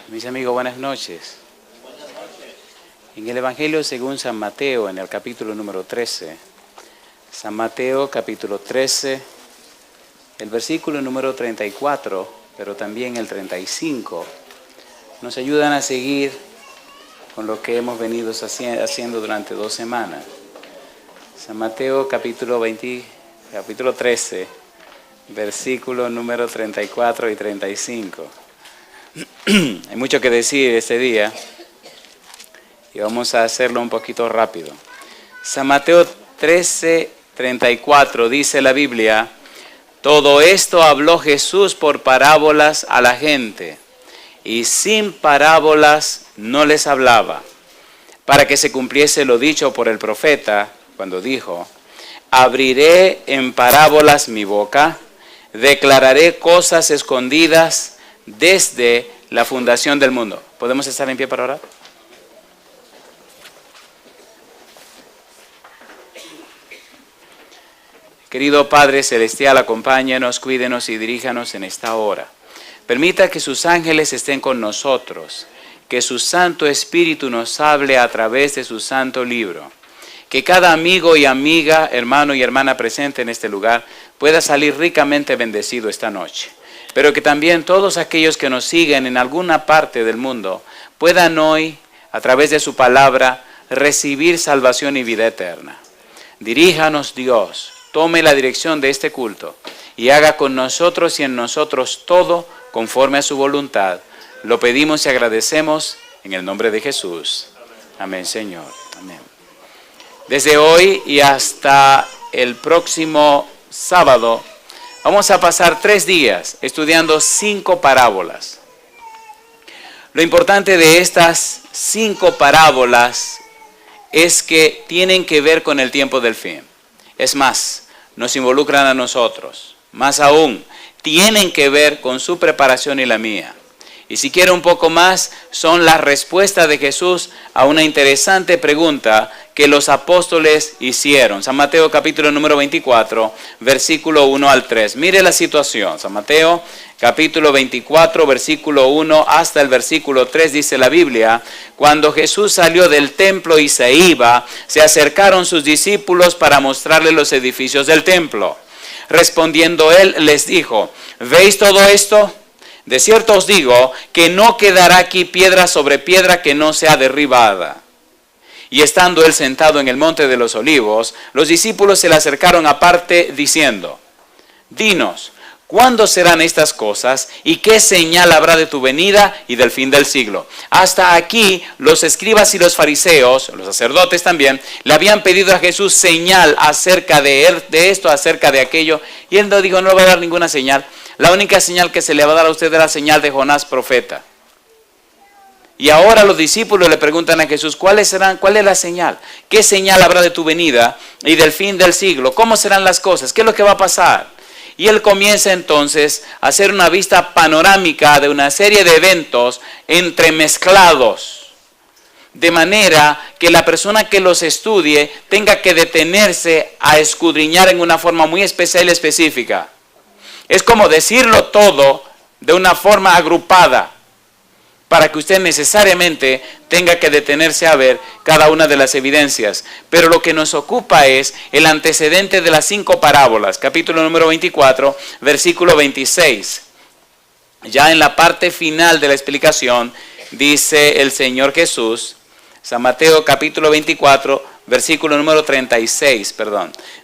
Mis amigos, buenas noches. En el Evangelio según San Mateo, en el capítulo número 13, San Mateo capítulo 13, el versículo número 34, pero también el 35, nos ayudan a seguir con lo que hemos venido haciendo durante 2 semanas. San Mateo capítulo 13, versículo número 34 y 35. Hay mucho que decir este día y vamos a hacerlo un poquito rápido. San Mateo 13, 34 dice la Biblia: todo esto habló Jesús por parábolas a la gente, y sin parábolas no les hablaba, para que se cumpliese lo dicho por el profeta, cuando dijo: abriré en parábolas mi boca, declararé cosas escondidas desde la fundación del mundo. ¿Podemos estar en pie para orar? Querido Padre Celestial, acompáñanos, cuídenos y diríjanos en esta hora. Permita que sus ángeles estén con nosotros, que su Santo Espíritu nos hable a través de su santo libro. Que cada amigo y amiga, hermano y hermana presente en este lugar pueda salir ricamente bendecido esta noche. Pero que también todos aquellos que nos siguen en alguna parte del mundo puedan hoy, a través de su palabra, recibir salvación y vida eterna. Diríjanos, Dios, tome la dirección de este culto y haga con nosotros y en nosotros todo conforme a su voluntad. Lo pedimos y agradecemos en el nombre de Jesús. Amén, Señor. Amén. Desde hoy y hasta el próximo sábado, vamos a pasar 3 días estudiando 5 parábolas. Lo importante de estas 5 parábolas es que tienen que ver con el tiempo del fin. Es más, nos involucran a nosotros. Más aún, tienen que ver con su preparación y la mía. Y si quiere un poco más, son la respuesta de Jesús a una interesante pregunta que los apóstoles hicieron. San Mateo capítulo número 24, versículo 1 al 3. Mire la situación. San Mateo capítulo 24, versículo 1 hasta el versículo 3 dice la Biblia: cuando Jesús salió del templo y se iba, se acercaron sus discípulos para mostrarle los edificios del templo. Respondiendo él, les dijo: ¿veis todo esto? De cierto os digo que no quedará aquí piedra sobre piedra que no sea derribada. Y estando él sentado en el monte de los olivos, los discípulos se le acercaron aparte diciendo: dinos, ¿cuándo serán estas cosas y qué señal habrá de tu venida y del fin del siglo? Hasta aquí los escribas y los fariseos, los sacerdotes también, le habían pedido a Jesús señal acerca de esto, acerca de aquello, y él no dijo: no le va a dar ninguna señal. La única señal que se le va a dar a usted es la señal de Jonás profeta. Y ahora los discípulos le preguntan a Jesús: ¿cuál es la señal? ¿Qué señal habrá de tu venida y del fin del siglo? ¿Cómo serán las cosas? ¿Qué es lo que va a pasar? Y él comienza entonces a hacer una vista panorámica de una serie de eventos entremezclados, de manera que la persona que los estudie tenga que detenerse a escudriñar en una forma muy especial y específica. Es como decirlo todo de una forma agrupada, para que usted necesariamente tenga que detenerse a ver cada una de las evidencias. Pero lo que nos ocupa es el antecedente de las 5 parábolas, capítulo número 24, versículo 26. Ya en la parte final de la explicación, dice el Señor Jesús, San Mateo capítulo 24, versículo número 36,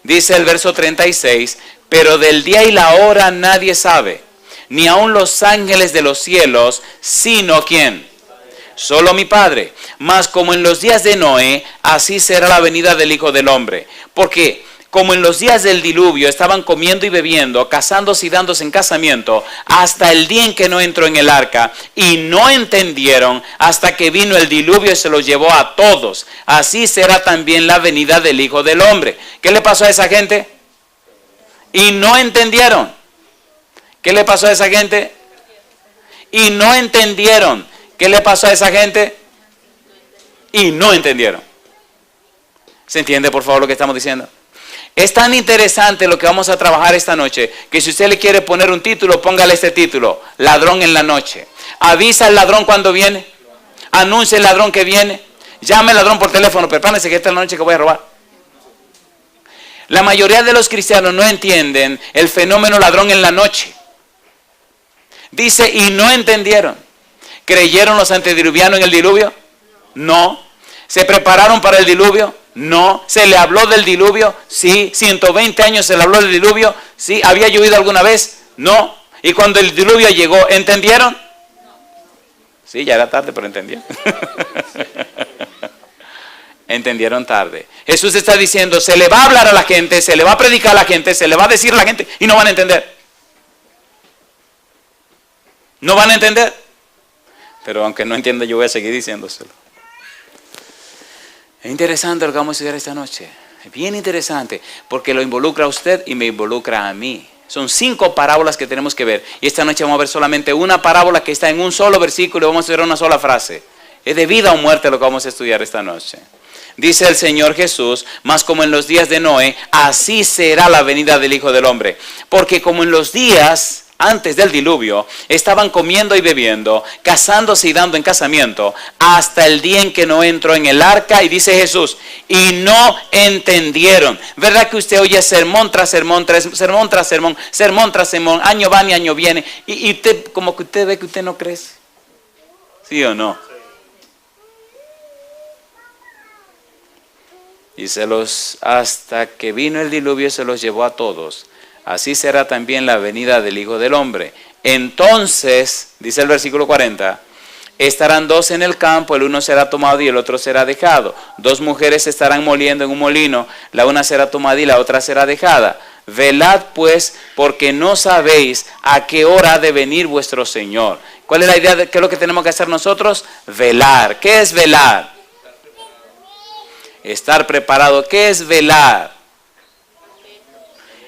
dice el verso 36: pero del día y la hora nadie sabe, ni aun los ángeles de los cielos, sino ¿quién? Solo mi Padre. Mas como en los días de Noé, así será la venida del Hijo del Hombre. Porque como en los días del diluvio estaban comiendo y bebiendo, casándose y dándose en casamiento, hasta el día en que no entró en el arca, y no entendieron hasta que vino el diluvio y se los llevó a todos. Así será también la venida del Hijo del Hombre. ¿Qué le pasó a esa gente? Y no entendieron. ¿Qué le pasó a esa gente? Y no entendieron. ¿Qué le pasó a esa gente? Y no entendieron. ¿Se entiende, por favor, lo que estamos diciendo? Es tan interesante lo que vamos a trabajar esta noche, que si usted le quiere poner un título, póngale este título: Ladrón en la noche. Avisa al ladrón cuando viene. Anuncia al ladrón que viene. Llame al ladrón por teléfono. Prepárense que esta es la noche que voy a robar. La mayoría de los cristianos no entienden el fenómeno ladrón en la noche. Dice, y no entendieron. ¿Creyeron los antediluvianos en el diluvio? No. ¿Se prepararon para el diluvio? No. ¿Se le habló del diluvio? Sí. 120 años se le habló del diluvio. Sí. ¿Había llovido alguna vez? No. Y cuando el diluvio llegó, ¿entendieron? Sí, ya era tarde, pero entendieron. Entendieron tarde. Jesús está diciendo, se le va a hablar a la gente, se le va a predicar a la gente, se le va a decir a la gente y no van a entender. No van a entender. Pero aunque no entienda, yo voy a seguir diciéndoselo. Es interesante lo que vamos a estudiar esta noche. Es bien interesante porque lo involucra a usted y me involucra a mí. Son 5 parábolas que tenemos que ver. Y esta noche vamos a ver solamente una parábola que está en un solo versículo y vamos a ver una sola frase. Es de vida o muerte lo que vamos a estudiar esta noche. Dice el Señor Jesús, mas como en los días de Noé, así será la venida del Hijo del Hombre. Porque como en los días antes del diluvio, estaban comiendo y bebiendo, casándose y dando en casamiento, hasta el día en que Noé entró en el arca, y dice Jesús, y no entendieron. ¿Verdad que usted oye sermón tras sermón, sermón tras sermón, sermón tras sermón, año va y año viene, y usted, como que usted ve que usted no crece? ¿Sí o no? Y hasta que vino el diluvio se los llevó a todos. Así será también la venida del Hijo del Hombre. Entonces, dice el versículo 40, estarán 2 en el campo, el uno será tomado y el otro será dejado. 2 mujeres estarán moliendo en un molino, la una será tomada y la otra será dejada. Velad pues, porque no sabéis a qué hora ha de venir vuestro Señor. ¿Cuál es la idea de qué es lo que tenemos que hacer nosotros? Velar. ¿Qué es velar? Estar preparado. ¿Qué es velar?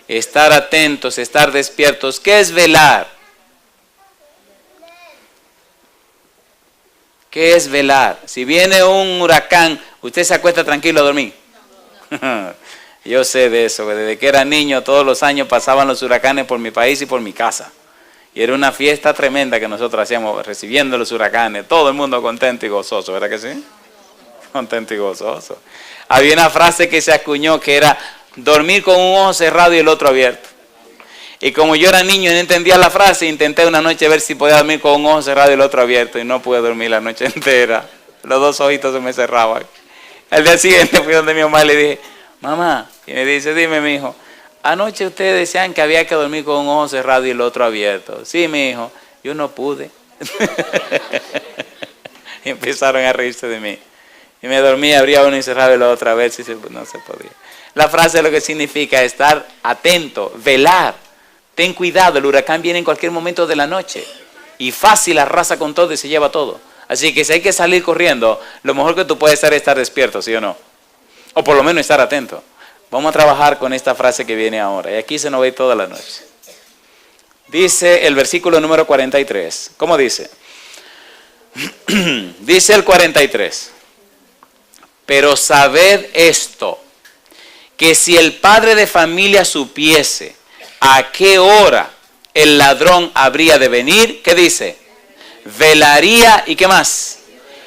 Estar atentos, estar despiertos. ¿Qué es velar? ¿Qué es velar? Si viene un huracán, ¿usted se acuesta tranquilo a dormir? Yo sé de eso, desde que era niño todos los años pasaban los huracanes por mi país y por mi casa. Y era una fiesta tremenda que nosotros hacíamos recibiendo los huracanes, todo el mundo contento y gozoso, ¿verdad que sí? Contento y gozoso. Había una frase que se acuñó que era dormir con un ojo cerrado y el otro abierto. Y como yo era niño y no entendía la frase, intenté una noche ver si podía dormir con un ojo cerrado y el otro abierto y no pude dormir la noche entera. Los 2 ojitos se me cerraban. Al día siguiente fui donde mi mamá y le dije, mamá, y me dice, dime mi hijo, anoche ustedes decían que había que dormir con un ojo cerrado y el otro abierto. Sí, mi hijo, yo no pude. Y empezaron a reírse de mí. Y me dormí, abría uno y cerraba el otro a ver si no se podía. La frase lo que significa estar atento, velar. Ten cuidado, el huracán viene en cualquier momento de la noche. Y fácil arrasa con todo y se lleva todo. Así que si hay que salir corriendo, lo mejor que tú puedes hacer es estar despierto, ¿sí o no? O por lo menos estar atento. Vamos a trabajar con esta frase que viene ahora. Y aquí se nos va a ir toda la noche. Dice el versículo número 43. ¿Cómo dice? Dice el 43. Pero sabed esto, que si el padre de familia supiese a qué hora el ladrón habría de venir, ¿qué dice? Velaría, ¿y qué más?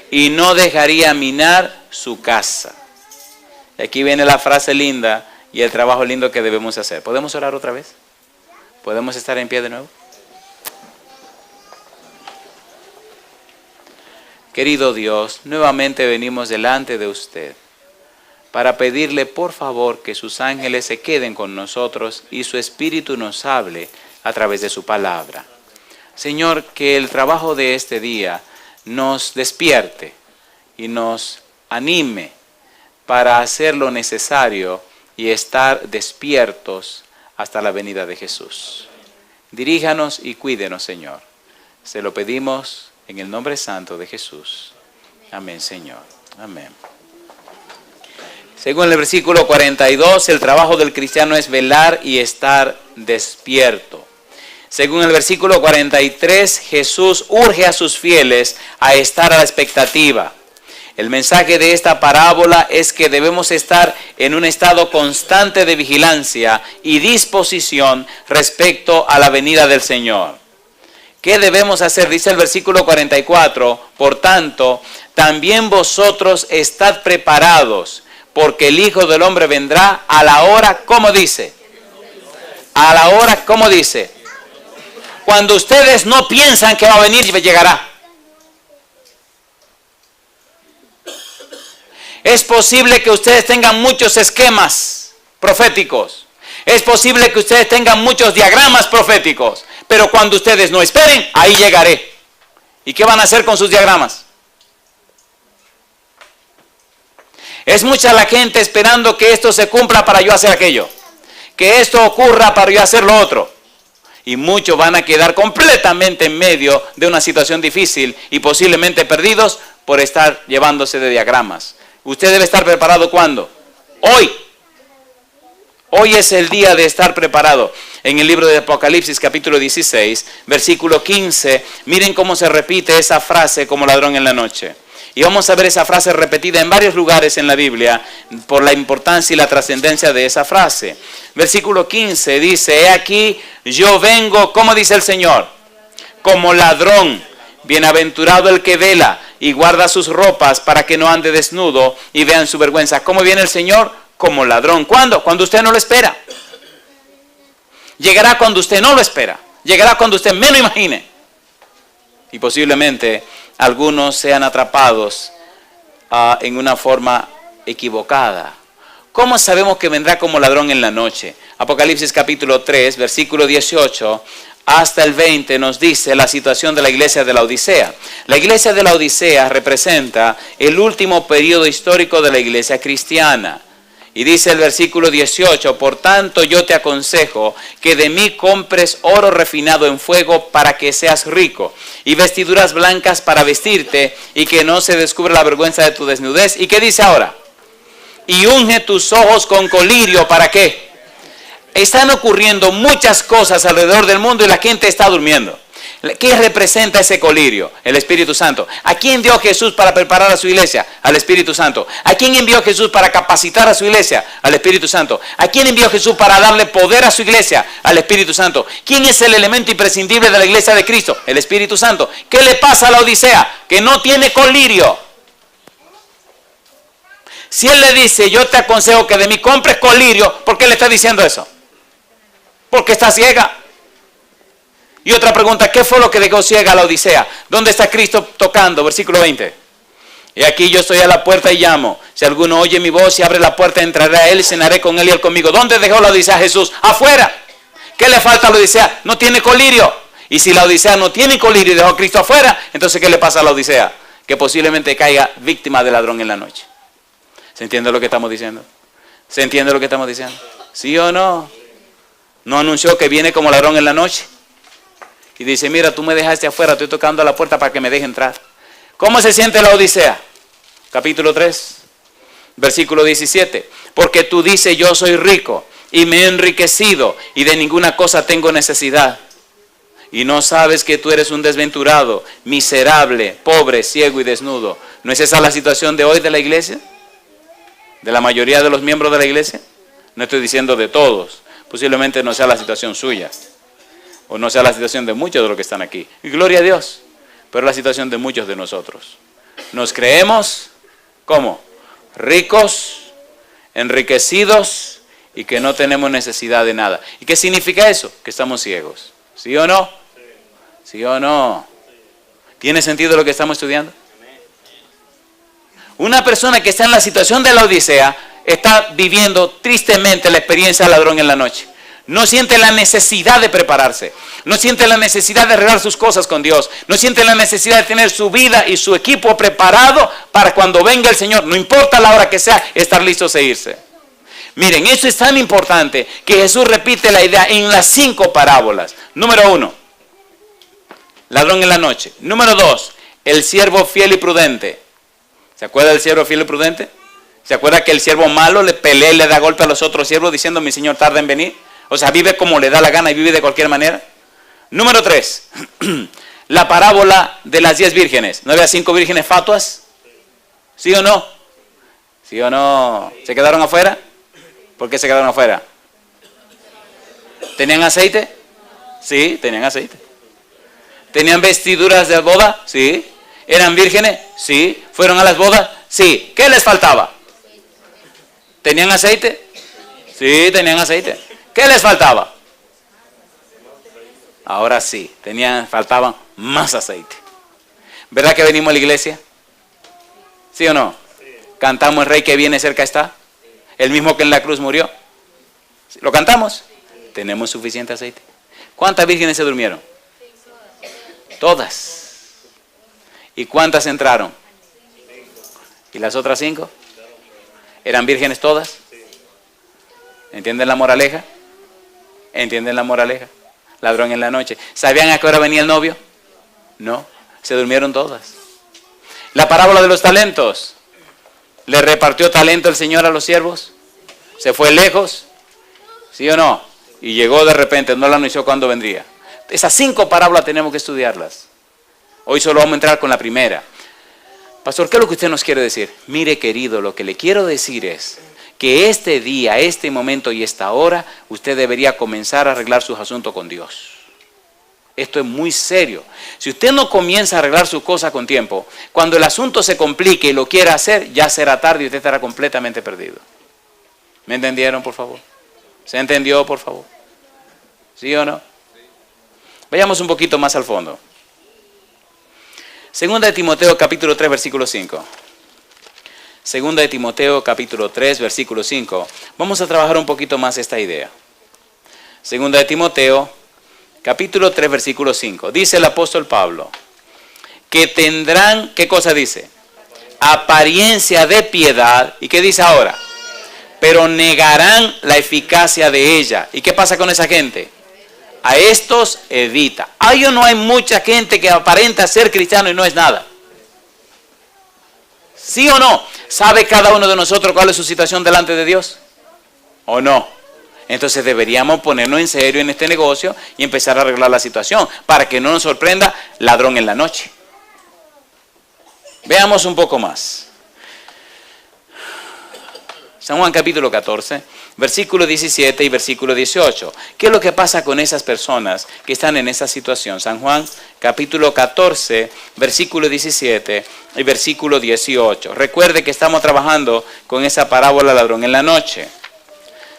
Y no dejaría minar su casa. Y aquí viene la frase linda y el trabajo lindo que debemos hacer. ¿Podemos orar otra vez? ¿Podemos estar en pie de nuevo? Querido Dios, nuevamente venimos delante de usted para pedirle por favor que sus ángeles se queden con nosotros y su Espíritu nos hable a través de su palabra. Señor, que el trabajo de este día nos despierte y nos anime para hacer lo necesario y estar despiertos hasta la venida de Jesús. Diríjanos y cuídenos, Señor. Se lo pedimos en el nombre santo de Jesús. Amén, Señor. Amén. Según el versículo 42, el trabajo del cristiano es velar y estar despierto. Según el versículo 43, Jesús urge a sus fieles a estar a la expectativa. El mensaje de esta parábola es que debemos estar en un estado constante de vigilancia y disposición respecto a la venida del Señor. ¿Qué debemos hacer? Dice el versículo 44, por tanto, también vosotros estad preparados, porque el Hijo del Hombre vendrá a la hora, ¿cómo dice? A la hora, ¿cómo dice? Cuando ustedes no piensan que va a venir, llegará. Es posible que ustedes tengan muchos esquemas proféticos. Es posible que ustedes tengan muchos diagramas proféticos. Pero cuando ustedes no esperen, ahí llegaré. ¿Y qué van a hacer con sus diagramas? Es mucha la gente esperando que esto se cumpla para yo hacer aquello. Que esto ocurra para yo hacer lo otro. Y muchos van a quedar completamente en medio de una situación difícil y posiblemente perdidos por estar llevándose de diagramas. Usted debe estar preparado ¿cuándo? Hoy. Hoy es el día de estar preparado. En el libro de Apocalipsis capítulo 16, versículo 15, miren cómo se repite esa frase como ladrón en la noche. Y vamos a ver esa frase repetida en varios lugares en la Biblia por la importancia y la trascendencia de esa frase. Versículo 15 dice, he aquí yo vengo, ¿cómo dice el Señor? Como ladrón, bienaventurado el que vela y guarda sus ropas para que no ande desnudo y vean su vergüenza. ¿Cómo viene el Señor? Como ladrón. ¿Cuándo? Cuando usted no lo espera. Llegará cuando usted no lo espera. Llegará cuando usted menos imagine. Y posiblemente algunos sean atrapados en una forma equivocada. ¿Cómo sabemos que vendrá como ladrón en la noche? Apocalipsis capítulo 3, versículo 18 hasta el 20 nos dice la situación de la iglesia de la Odisea. La iglesia de la Odisea representa el último periodo histórico de la iglesia cristiana. Y dice el versículo 18, por tanto yo te aconsejo que de mí compres oro refinado en fuego para que seas rico, y vestiduras blancas para vestirte, y que no se descubra la vergüenza de tu desnudez. ¿Y qué dice ahora? Y unge tus ojos con colirio, ¿para qué? Están ocurriendo muchas cosas alrededor del mundo y la gente está durmiendo. ¿Qué representa ese colirio? El Espíritu Santo. ¿A quién dio Jesús para preparar a su iglesia? Al Espíritu Santo. ¿A quién envió Jesús para capacitar a su iglesia? Al Espíritu Santo. ¿A quién envió Jesús para darle poder a su iglesia? Al Espíritu Santo. ¿Quién es el elemento imprescindible de la iglesia de Cristo? El Espíritu Santo. ¿Qué le pasa a la Odisea? Que no tiene colirio. Si Él le dice, yo te aconsejo que de mí compres colirio, ¿por qué le está diciendo eso? Porque está ciega. Y otra pregunta, ¿qué fue lo que dejó ciega a la Odisea? ¿Dónde está Cristo tocando? Versículo 20. Y aquí yo estoy a la puerta y llamo. Si alguno oye mi voz y abre la puerta, entraré a él, cenaré con él y él conmigo. ¿Dónde dejó la Odisea Jesús? Afuera. ¿Qué le falta a la Odisea? No tiene colirio. Y si la Odisea no tiene colirio y dejó a Cristo afuera, entonces ¿qué le pasa a la Odisea? Que posiblemente caiga víctima de ladrón en la noche. ¿Se entiende lo que estamos diciendo? ¿Se entiende lo que estamos diciendo? ¿Sí o no? ¿No anunció que viene como ladrón en la noche? Y dice, mira, tú me dejaste afuera, estoy tocando a la puerta para que me deje entrar. ¿Cómo se siente la Odisea? Capítulo 3, versículo 17. Porque tú dices, yo soy rico y me he enriquecido y de ninguna cosa tengo necesidad. Y no sabes que tú eres un desventurado, miserable, pobre, ciego y desnudo. ¿No es esa la situación de hoy de la iglesia? ¿De la mayoría de los miembros de la iglesia? No estoy diciendo de todos. Posiblemente no sea la situación suya. O no sea la situación de muchos de los que están aquí. Y gloria a Dios. Pero la situación de muchos de nosotros. Nos creemos, ¿cómo? Ricos, enriquecidos y que no tenemos necesidad de nada. ¿Y qué significa eso? Que estamos ciegos. ¿Sí o no? ¿Sí o no? ¿Tiene sentido lo que estamos estudiando? Una persona que está en la situación de la Odisea está viviendo tristemente la experiencia del ladrón en la noche. No siente la necesidad de prepararse. No siente la necesidad de arreglar sus cosas con Dios. No siente la necesidad de tener su vida y su equipo preparado para cuando venga el Señor. No importa la hora que sea, estar listos e irse. Miren, eso es tan importante que Jesús repite la idea en las 5 parábolas. Número 1, ladrón en la noche. Número 2, el siervo fiel y prudente. ¿Se acuerda del siervo fiel y prudente? ¿Se acuerda que el siervo malo le pelea y le da golpe a los otros siervos diciendo, mi señor tarda en venir? O sea, vive como le da la gana y vive de cualquier manera. Número 3, la parábola de las 10 vírgenes. ¿No había 5 vírgenes fatuas? ¿Sí o no? ¿Sí o no? ¿Se quedaron afuera? ¿Por qué se quedaron afuera? ¿Tenían aceite? Sí, tenían aceite. ¿Tenían vestiduras de boda? Sí. ¿Eran vírgenes? Sí. ¿Fueron a las bodas? Sí. ¿Qué les faltaba? ¿Tenían aceite? Sí, tenían aceite. ¿Qué les faltaba? Ahora sí, faltaban más aceite. ¿Verdad que venimos a la iglesia? ¿Sí o no? ¿Cantamos el Rey que viene cerca está? ¿El mismo que en la cruz murió? ¿Lo cantamos? Tenemos suficiente aceite. ¿Cuántas vírgenes se durmieron? Todas. ¿Y cuántas entraron? ¿Y las otras 5? ¿Eran vírgenes todas? ¿Entienden la moraleja? ¿Entienden la moraleja? Ladrón en la noche. ¿Sabían a qué hora venía el novio? No, se durmieron todas. La parábola de los talentos. ¿Le repartió talento el Señor a los siervos? ¿Se fue lejos? ¿Sí o no? Y llegó de repente, no le anunció cuándo vendría. Esas 5 parábolas tenemos que estudiarlas. Hoy solo vamos a entrar con la primera. Pastor, ¿qué es lo que usted nos quiere decir? Mire, querido, lo que le quiero decir es que este día, este momento y esta hora, usted debería comenzar a arreglar sus asuntos con Dios. Esto es muy serio. Si usted no comienza a arreglar sus cosas con tiempo, cuando el asunto se complique y lo quiera hacer, ya será tarde y usted estará completamente perdido. ¿Me entendieron, por favor? ¿Se entendió, por favor? ¿Sí o no? Vayamos un poquito más al fondo. Segunda de Timoteo capítulo 3 versículo 5. Segunda de Timoteo capítulo 3 versículo 5. Vamos a trabajar un poquito más esta idea. Segunda de Timoteo capítulo 3 versículo 5. Dice el apóstol Pablo que tendrán, ¿qué cosa dice? Apariencia de piedad. ¿Y qué dice ahora? Pero negarán la eficacia de ella. ¿Y qué pasa con esa gente? A estos evita. ¿Hay o no hay mucha gente que aparenta ser cristiano y no es nada? ¿Sí o no? ¿Sabe cada uno de nosotros cuál es su situación delante de Dios? ¿O no? Entonces deberíamos ponernos en serio en este negocio y empezar a arreglar la situación para que no nos sorprenda ladrón en la noche. Veamos un poco más. San Juan capítulo 14, versículo 17 y versículo 18. ¿Qué es lo que pasa con esas personas que están en esa situación? San Juan capítulo 14, versículo 17 y versículo 18. Recuerde que estamos trabajando con esa parábola ladrón en la noche.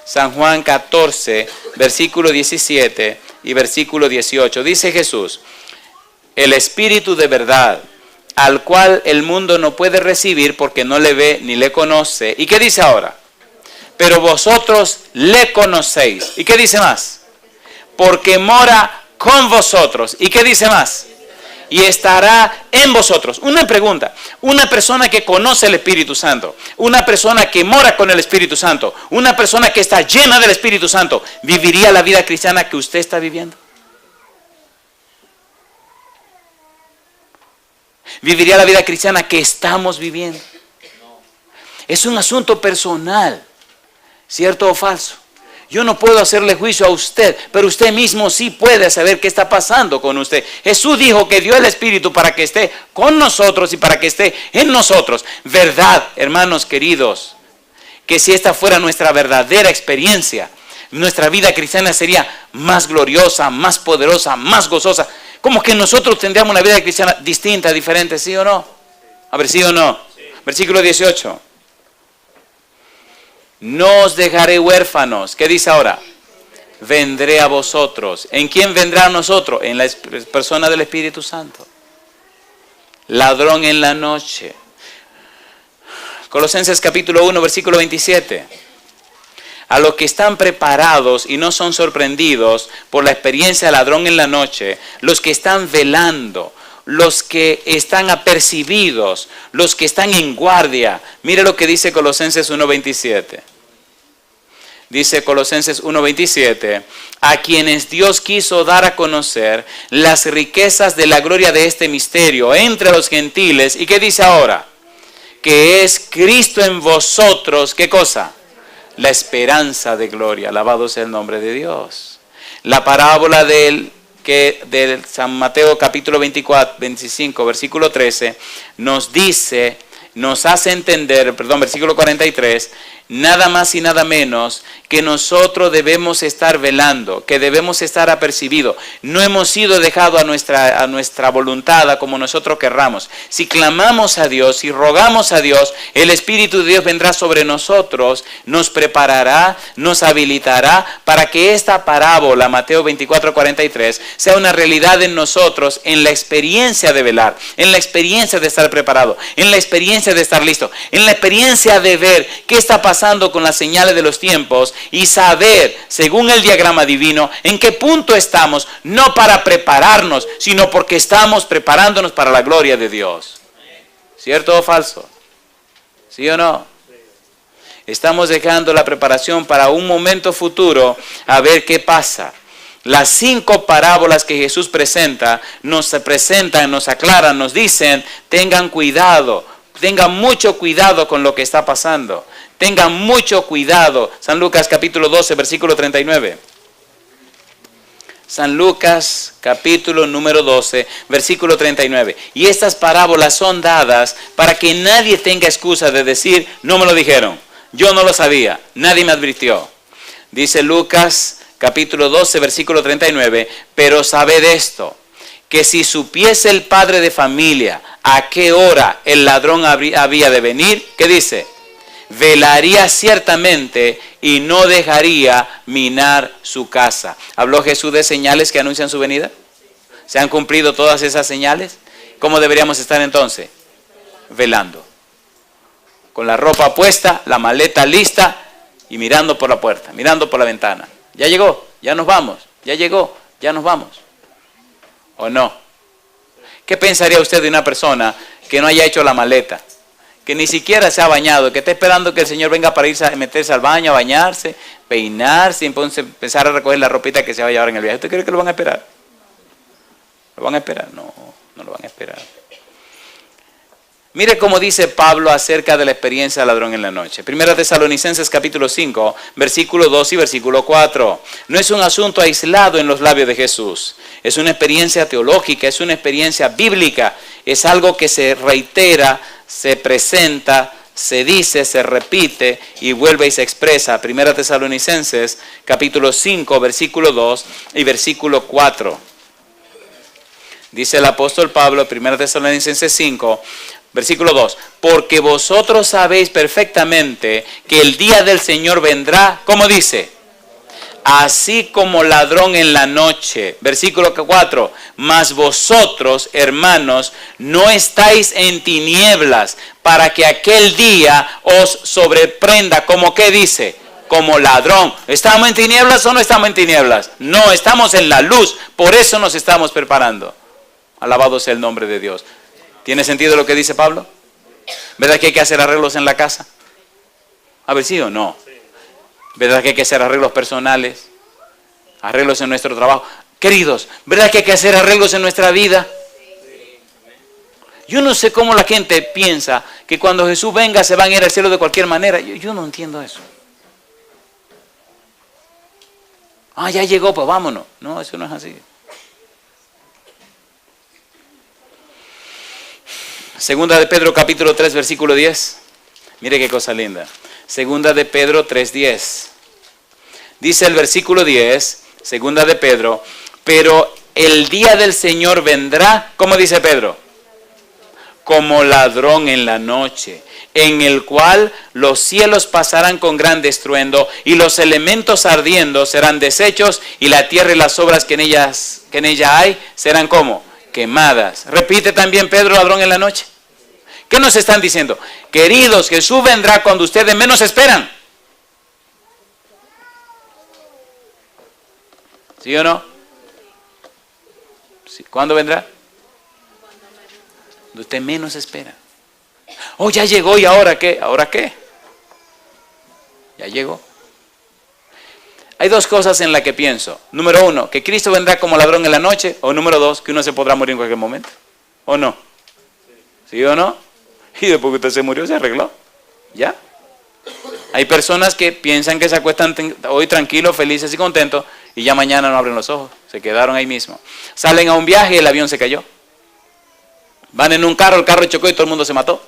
San Juan 14, versículo 17 y versículo 18. Dice Jesús: el Espíritu de verdad, al cual el mundo no puede recibir porque no le ve ni le conoce. ¿Y qué dice ahora? Pero vosotros le conocéis. ¿Y qué dice más? Porque mora con vosotros. ¿Y qué dice más? Y estará en vosotros. Una pregunta: una persona que conoce el Espíritu Santo, una persona que mora con el Espíritu Santo, una persona que está llena del Espíritu Santo, ¿viviría la vida cristiana que usted está viviendo? ¿Viviría la vida cristiana que estamos viviendo? Es un asunto personal, ¿cierto o falso? Yo no puedo hacerle juicio a usted, pero usted mismo sí puede saber qué está pasando con usted. Jesús dijo que dio el Espíritu para que esté con nosotros y para que esté en nosotros. Verdad, hermanos queridos, que si esta fuera nuestra verdadera experiencia, nuestra vida cristiana sería más gloriosa, más poderosa, más gozosa. Como que nosotros tendríamos una vida cristiana distinta, diferente, ¿sí o no? A ver, ¿sí o no? Sí. Versículo 18. No os dejaré huérfanos. ¿Qué dice ahora? Vendré a vosotros. ¿En quién vendrá a nosotros? En la persona del Espíritu Santo. Ladrón en la noche. Colosenses capítulo 1, versículo 27. A los que están preparados y no son sorprendidos por la experiencia de ladrón en la noche, los que están velando, los que están apercibidos, los que están en guardia. Mire lo que dice Colosenses 1:27. Dice Colosenses 1:27, a quienes Dios quiso dar a conocer las riquezas de la gloria de este misterio entre los gentiles. ¿Y qué dice ahora? Que es Cristo en vosotros, ¿qué cosa? La esperanza de gloria. Alabado sea el nombre de Dios. La parábola del San Mateo capítulo 25, versículo 13, nos dice, nos hace entender, versículo 43, nada más y nada menos que nosotros debemos estar velando, que debemos estar apercibidos. No hemos sido dejados a nuestra voluntad, a como nosotros querramos. Si clamamos a Dios, si rogamos a Dios, el Espíritu de Dios vendrá sobre nosotros, nos preparará, nos habilitará para que esta parábola, Mateo 24:43, sea una realidad en nosotros, en la experiencia de velar, en la experiencia de estar preparado, en la experiencia de estar listo, en la experiencia de ver qué está pasando con las señales de los tiempos y saber, según el diagrama divino, en qué punto estamos, no para prepararnos, sino porque estamos preparándonos para la gloria de Dios. ¿Cierto o falso? ¿Sí o no? Estamos dejando la preparación para un momento futuro a ver qué pasa. Las 5 parábolas que Jesús presenta, nos aclaran, nos dicen, tengan cuidado, tengan mucho cuidado con lo que está pasando. Tengan mucho cuidado. San Lucas capítulo 12, versículo 39. San Lucas capítulo número 12, versículo 39. Y estas parábolas son dadas para que nadie tenga excusa de decir, no me lo dijeron, yo no lo sabía, nadie me advirtió. Dice Lucas capítulo 12, versículo 39, pero sabed esto, que si supiese el padre de familia a qué hora el ladrón había de venir, ¿qué dice? Velaría ciertamente y no dejaría minar su casa. ¿Habló Jesús de señales que anuncian su venida? ¿Se han cumplido todas esas señales? ¿Cómo deberíamos estar entonces? Velando. Con la ropa puesta, la maleta lista y mirando por la puerta, mirando por la ventana. Ya llegó, ya nos vamos, ya llegó, ya nos vamos. ¿O no? ¿Qué pensaría usted de una persona que no haya hecho la maleta? Que ni siquiera se ha bañado, que está esperando que el Señor venga para irse a meterse al baño, a bañarse, peinarse y entonces empezar a recoger la ropita que se va a llevar en el viaje. ¿Usted cree que lo van a esperar? ¿Lo van a esperar? No, no lo van a esperar. Mire cómo dice Pablo acerca de la experiencia del ladrón en la noche. Primera Tesalonicenses capítulo 5, versículo 2 y versículo 4. No es un asunto aislado en los labios de Jesús. Es una experiencia teológica, es una experiencia bíblica. Es algo que se reitera, se presenta, se dice, se repite y vuelve y se expresa. Primera Tesalonicenses capítulo 5, versículo 2 y versículo 4. Dice el apóstol Pablo, Primera Tesalonicenses 5, versículo 2, porque vosotros sabéis perfectamente que el día del Señor vendrá, ¿cómo dice? Así como ladrón en la noche. Versículo 4, mas vosotros, hermanos, no estáis en tinieblas para que aquel día os sobreprenda, ¿como qué dice? Como ladrón. ¿Estamos en tinieblas o no estamos en tinieblas? No, estamos en la luz, por eso nos estamos preparando. Alabado sea el nombre de Dios. ¿Tiene sentido lo que dice Pablo? ¿Verdad que hay que hacer arreglos en la casa? A ver, ¿sí o no? ¿Verdad que hay que hacer arreglos personales? Arreglos en nuestro trabajo. Queridos, ¿verdad que hay que hacer arreglos en nuestra vida? Yo no sé cómo la gente piensa que cuando Jesús venga se van a ir al cielo de cualquier manera. Yo no entiendo eso. Ah, ya llegó, pues vámonos. No, eso no es así. Segunda de Pedro capítulo 3 versículo 10. Mire qué cosa linda. Segunda de Pedro 3:10. Dice el versículo 10, segunda de Pedro, pero el día del Señor vendrá, ¿cómo dice Pedro? Como ladrón en la noche, en el cual los cielos pasarán con gran estruendo y los elementos ardiendo serán deshechos y la tierra y las obras que en ella hay serán ¿cómo? Quemadas. Repite también Pedro, ladrón en la noche. ¿Qué nos están diciendo? Queridos, Jesús vendrá cuando ustedes menos esperan. ¿Sí o no? ¿Sí? ¿Cuándo vendrá? Cuando usted menos espera. Oh, ya llegó, ¿y ahora qué? ¿Ahora qué? Ya llegó. Hay dos cosas en las que pienso. Número 1, que Cristo vendrá como ladrón en la noche. O número 2, que uno se podrá morir en cualquier momento. ¿O no? ¿Sí o no? Y después que usted se murió, se arregló. ¿Ya? Hay personas que piensan que se acuestan hoy tranquilos, felices y contentos y ya mañana no abren los ojos. Se quedaron ahí mismo. Salen a un viaje y el avión se cayó. Van en un carro, el carro chocó y todo el mundo se mató.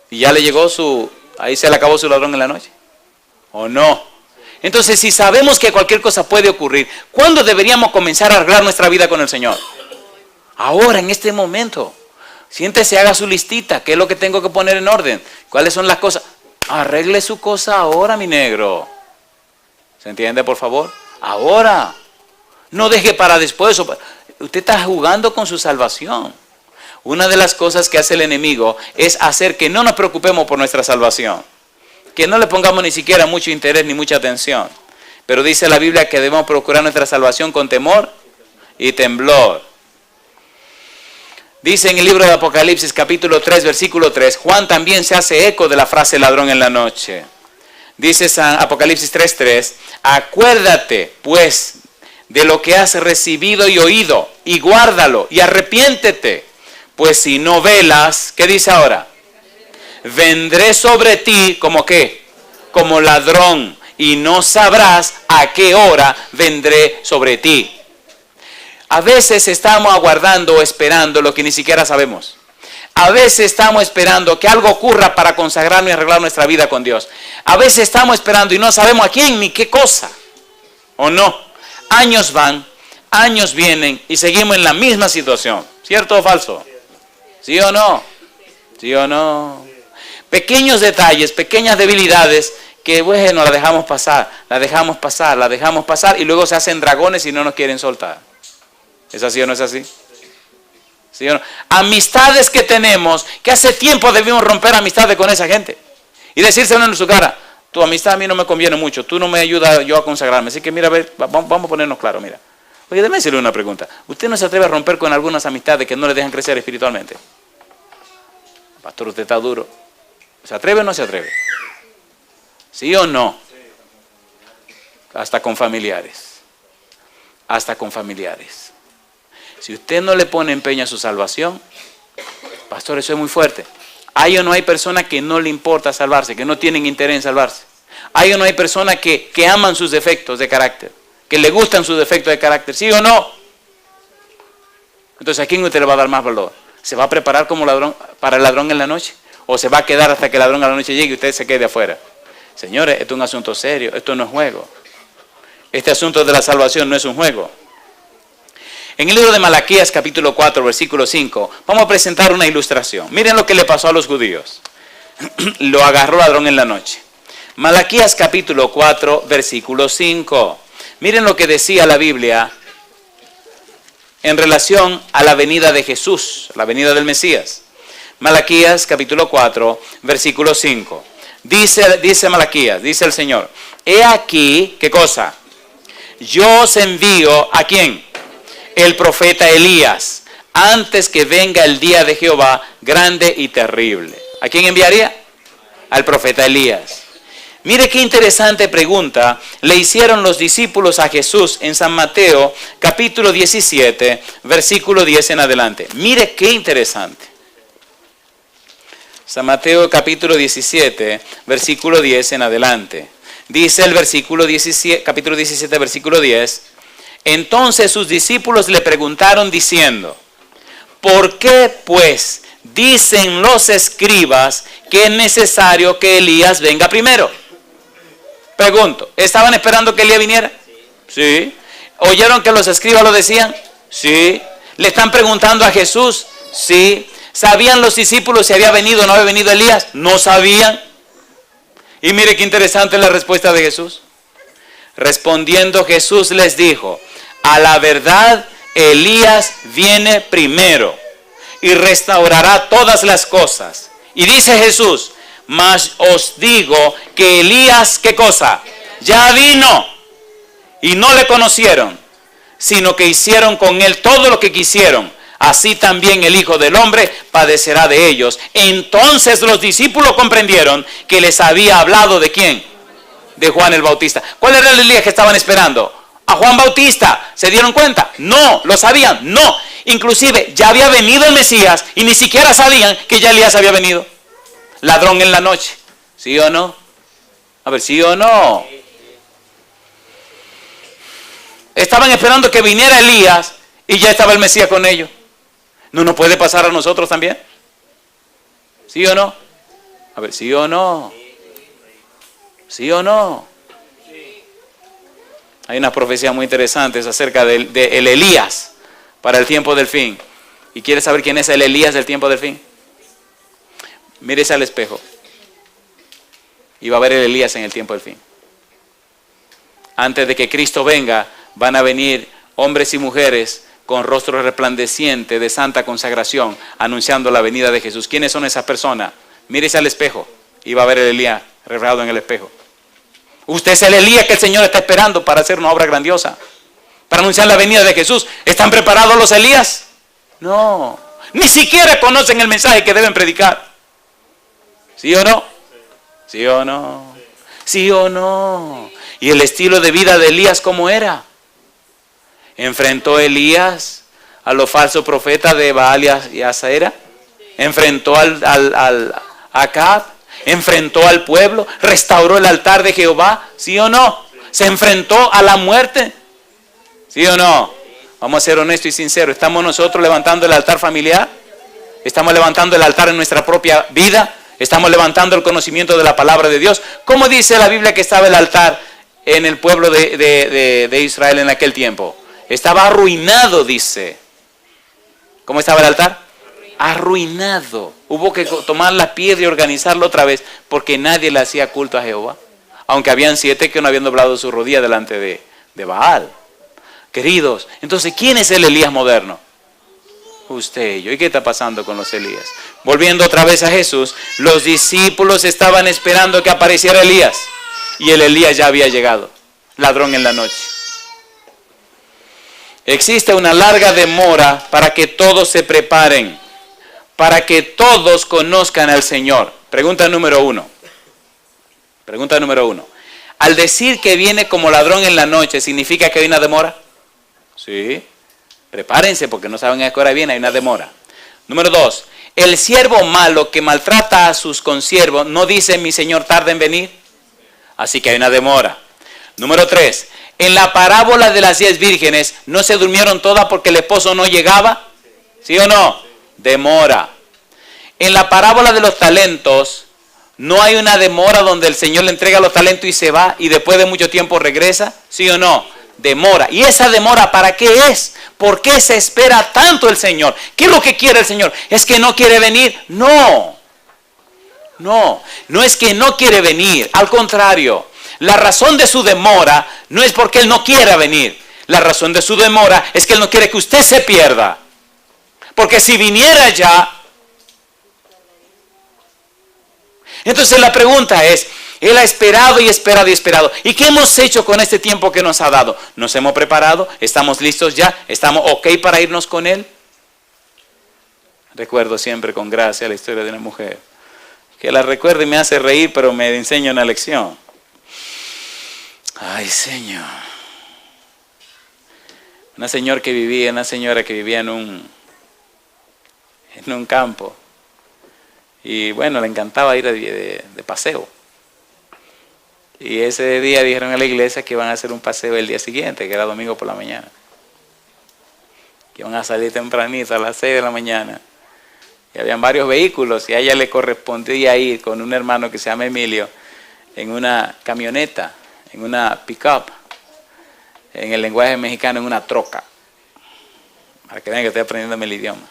Y ya le llegó ahí se le acabó su ladrón en la noche. ¿O no? Entonces, si sabemos que cualquier cosa puede ocurrir, ¿cuándo deberíamos comenzar a arreglar nuestra vida con el Señor? Ahora, en este momento. Siéntese, haga su listita. ¿Qué es lo que tengo que poner en orden? ¿Cuáles son las cosas? Arregle su cosa ahora, mi negro. ¿Se entiende, por favor? Ahora. No deje para después. Usted está jugando con su salvación. Una de las cosas que hace el enemigo es hacer que no nos preocupemos por nuestra salvación. Que no le pongamos ni siquiera mucho interés ni mucha atención. Pero dice la Biblia que debemos procurar nuestra salvación con temor y temblor. Dice en el libro de Apocalipsis capítulo 3 versículo 3, Juan también se hace eco de la frase ladrón en la noche. Dice Apocalipsis 3:3, acuérdate pues de lo que has recibido y oído y guárdalo y arrepiéntete. Pues si no velas, ¿qué dice ahora? Vendré sobre ti, ¿como qué? Como ladrón, y no sabrás a qué hora vendré sobre ti. A veces estamos aguardando o esperando lo que ni siquiera sabemos. A veces estamos esperando que algo ocurra para consagrarnos y arreglar nuestra vida con Dios. A veces estamos esperando y no sabemos a quién ni qué cosa. ¿O no? Años van, años vienen y seguimos en la misma situación. ¿Cierto o falso? ¿Sí o no? ¿Sí o no? Pequeños detalles, pequeñas debilidades que bueno, la dejamos pasar y luego se hacen dragones y no nos quieren soltar. ¿Es así o no es así? ¿Sí o no? Amistades que tenemos, que hace tiempo debimos romper amistades con esa gente y decírselo en su cara, tu amistad a mí no me conviene mucho, tú no me ayudas yo a consagrarme, así que mira, a ver, vamos a ponernos claros, mira. Oye, déjame hacerle una pregunta. ¿Usted no se atreve a romper con algunas amistades que no le dejan crecer espiritualmente? Pastor, usted está duro. ¿Se atreve o no se atreve? ¿Sí o no? Hasta con familiares. Hasta con familiares. Si usted no le pone empeño a su salvación, pastor, eso es muy fuerte. ¿Hay o no hay personas que no le importa salvarse, que no tienen interés en salvarse? ¿Hay o no hay personas que aman sus defectos de carácter, que le gustan sus defectos de carácter? ¿Sí o no? Entonces, ¿a quién usted le va a dar más valor? ¿Se va a preparar como ladrón para el ladrón en la noche? ¿O se va a quedar hasta que el ladrón a la noche llegue y usted se quede afuera? Señores, esto es un asunto serio, esto no es juego. Este asunto de la salvación no es un juego. En el libro de Malaquías capítulo 4 versículo 5 vamos a presentar una ilustración. Miren lo que le pasó a los judíos. Lo agarró ladrón en la noche. Malaquías capítulo 4 versículo 5. Miren lo que decía la Biblia en relación a la venida de Jesús, la venida del Mesías. Malaquías capítulo 4 versículo 5. Dice Malaquías, dice el Señor, he aquí, ¿qué cosa? Yo os envío, ¿a quién? El profeta Elías, antes que venga el día de Jehová grande y terrible. ¿A quién enviaría? Al profeta Elías. Mire qué interesante pregunta le hicieron los discípulos a Jesús en San Mateo capítulo 17, versículo 10 en adelante. Mire qué interesante. San Mateo capítulo 17, versículo 10 en adelante. Dice el versículo 17, capítulo 17, versículo 10. Entonces sus discípulos le preguntaron diciendo, ¿por qué pues dicen los escribas que es necesario que Elías venga primero? Pregunto, ¿estaban esperando que Elías viniera? Sí. ¿Oyeron que los escribas lo decían? Sí. ¿Le están preguntando a Jesús? Sí. ¿Sabían los discípulos si había venido o no había venido Elías? No sabían. Y mire qué interesante la respuesta de Jesús. Respondiendo Jesús les dijo, a la verdad Elías viene primero y restaurará todas las cosas. Y dice Jesús, mas os digo que Elías, ¿qué cosa? Ya vino y no le conocieron, sino que hicieron con él todo lo que quisieron. Así también el Hijo del Hombre padecerá de ellos. Entonces los discípulos comprendieron que les había hablado ¿de quién? De Juan el Bautista. ¿Cuál era el Elías que estaban esperando? A Juan Bautista. ¿Se dieron cuenta? No. ¿Lo sabían? No. Inclusive ya había venido el Mesías y ni siquiera sabían que ya Elías había venido. Ladrón en la noche. ¿Sí o no? A ver, ¿sí o no? Estaban esperando que viniera Elías y ya estaba el Mesías con ellos. ¿No nos puede pasar a nosotros también? ¿Sí o no? A ver, ¿sí o no? ¿Sí o no? Hay unas profecías muy interesantes acerca de el Elías para el tiempo del fin. ¿Y quieres saber quién es el Elías del tiempo del fin? Mírese al espejo. Y va a ver el Elías en el tiempo del fin. Antes de que Cristo venga, van a venir hombres y mujeres con rostros resplandecientes de santa consagración, anunciando la venida de Jesús. ¿Quiénes son esas personas? Mírese al espejo y va a ver el Elías reflejado en el espejo. Usted es el Elías que el Señor está esperando para hacer una obra grandiosa, para anunciar la venida de Jesús. ¿Están preparados los Elías? No, ni siquiera conocen el mensaje que deben predicar. ¿Sí o no? ¿Sí o no? ¿Sí o no? ¿Y el estilo de vida de Elías cómo era? ¿Enfrentó Elías a los falsos profetas de Baal y Asera? ¿Enfrentó al Acab? ¿Enfrentó al pueblo? ¿Restauró el altar de Jehová? ¿Sí o no? ¿Se enfrentó a la muerte? ¿Sí o no? Vamos a ser honestos y sinceros. ¿Estamos nosotros levantando el altar familiar? ¿Estamos levantando el altar en nuestra propia vida? ¿Estamos levantando el conocimiento de la palabra de Dios? ¿Cómo dice la Biblia que estaba el altar en el pueblo de Israel en aquel tiempo? Estaba arruinado, dice. ¿Cómo estaba el altar? Arruinado. Hubo que tomar la piedra y organizarlo otra vez porque nadie le hacía culto a Jehová. Aunque habían 7 que no habían doblado su rodilla delante de Baal. Queridos, entonces, ¿quién es el Elías moderno? Usted y yo. ¿Y qué está pasando con los Elías? Volviendo otra vez a Jesús, los discípulos estaban esperando que apareciera Elías. Y el Elías ya había llegado. Ladrón en la noche. Existe una larga demora para que todos se preparen. Para que todos conozcan al Señor. Pregunta número 1. Pregunta número 1. Al decir que viene como ladrón en la noche, ¿significa que hay una demora? Sí. Prepárense porque no saben a qué hora viene, hay una demora. Número 2. El siervo malo que maltrata a sus consiervos no dice mi Señor tarda en venir. Así que hay una demora. Número 3. En la parábola de las 10 vírgenes, ¿no se durmieron todas porque el esposo no llegaba? ¿Sí o no? Demora. En la parábola de los talentos, ¿no hay una demora donde el Señor le entrega los talentos y se va y después de mucho tiempo regresa? ¿Sí o no? Demora. ¿Y esa demora para qué es? ¿Por qué se espera tanto el Señor? ¿Qué es lo que quiere el Señor? ¿Es que no quiere venir? No. No es que no quiere venir. Al contrario, la razón de su demora no es porque Él no quiera venir. La razón de su demora es que Él no quiere que usted se pierda. Porque si viniera ya... Entonces la pregunta es, Él ha esperado y esperado y esperado. ¿Y qué hemos hecho con este tiempo que nos ha dado? ¿Nos hemos preparado? ¿Estamos listos ya? ¿Estamos ok para irnos con Él? Recuerdo siempre con gracia la historia de una mujer. Que la recuerdo y me hace reír, pero me enseña una lección. Ay, Señor. Una señora que vivía en un campo. Y bueno, le encantaba ir de paseo. Y ese día dijeron a la iglesia que iban a hacer un paseo el día siguiente, que era domingo por la mañana. Que iban a salir tempranito a las 6 de la mañana. Y habían varios vehículos y a ella le correspondía ir con un hermano que se llama Emilio en una camioneta, en una pick-up, en el lenguaje mexicano en una troca. Para que vean que estoy aprendiéndome el idioma.